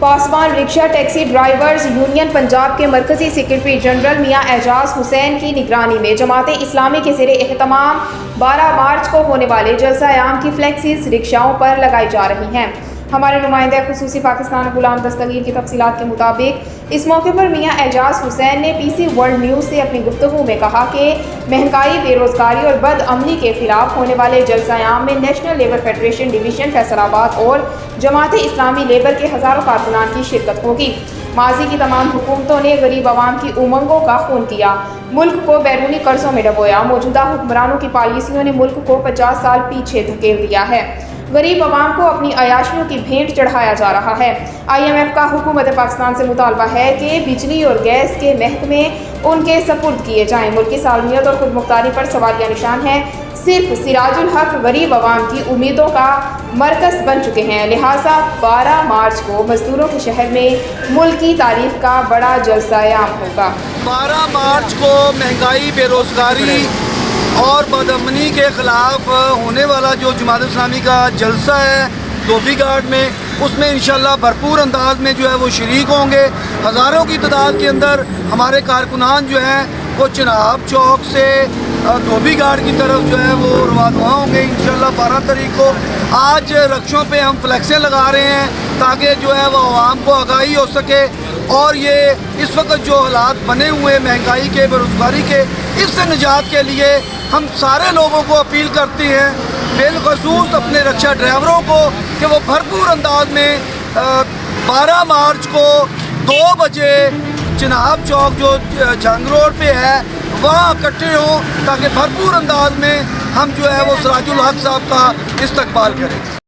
پاسبان رکشہ taxi drivers union Punjab کے مرکزی secretary general میاں اعجاز حسین کی نگرانی میں جماعت اسلامی کے زیر اہتمام 12 مارچ کو ہونے والے جلسہ عام کی فلیکسیز رکشاؤں پر لگائی جا رہی ہیں۔ ہمارے نمائندہ خصوصی پاکستان غلام دستگیر کی تفصیلات کے مطابق اس موقع پر میاں اعجاز حسین نے پی سی ورلڈ نیوز سے اپنی گفتگو میں کہا کہ مہنگائی، بے روزگاری اور بد امنی کے خلاف ہونے والے جلسہ عام میں national labour federation division Faisal آباد اور جماعت اسلامی لیبر کے ہزاروں کارکنان کی شرکت ہوگی۔ ماضی کی تمام حکومتوں نے غریب عوام کی امنگوں کا خون کیا، ملک کو بیرونی قرضوں میں ڈبویا۔ موجودہ حکمرانوں کی پالیسیوں نے ملک کو 50 سال پیچھے دھکیل دیا ہے۔ غریب عوام کو اپنی عیاشیوں کی بھینٹ چڑھایا جا رہا ہے۔ IMF کا حکومت پاکستان سے مطالبہ ہے کہ بجلی اور گیس کے محکمے ان کے سپرد کیے جائیں۔ ملکی سالمیت اور خود مختاری پر سوالیہ نشان ہے۔ صرف سراج الحق غریب عوام کی امیدوں کا مرکز بن چکے ہیں، لہٰذا 12 مارچ کو مزدوروں کے شہر میں ملکی تاریخ کا بڑا جلسہ عام ہوگا۔ 12 مارچ کو مہنگائی، بے روزگاری اور بد امنی کے خلاف ہونے والا جو جماعت اسلامی کا جلسہ ہے دھوبی گھاٹ میں، اس میں انشاءاللہ بھرپور انداز میں جو ہے وہ شریک ہوں گے۔ ہزاروں کی تعداد کے اندر ہمارے کارکنان جو ہیں وہ چناب چوک سے دھوبی گھاٹ کی طرف جو ہے وہ رواں ہوں گے انشاءاللہ 12 تاریخ کو۔ آج رکشوں پہ ہم فلیکسیں لگا رہے ہیں تاکہ جو ہے وہ عوام کو آگاہی ہو سکے، اور یہ اس وقت جو حالات بنے ہوئے مہنگائی کے، بے روزگاری کے، اس سے نجات کے لیے ہم سارے لوگوں کو اپیل کرتے ہیں، بالخصوص اپنے رکشہ ڈرائیوروں کو، کہ وہ بھرپور انداز میں 12 مارچ کو 2 بجے چناب چوک جو جنگ روڈ پہ ہے وہاں اکٹھے ہوں، تاکہ بھرپور انداز میں ہم جو ہے وہ سراج الحق صاحب کا استقبال کریں۔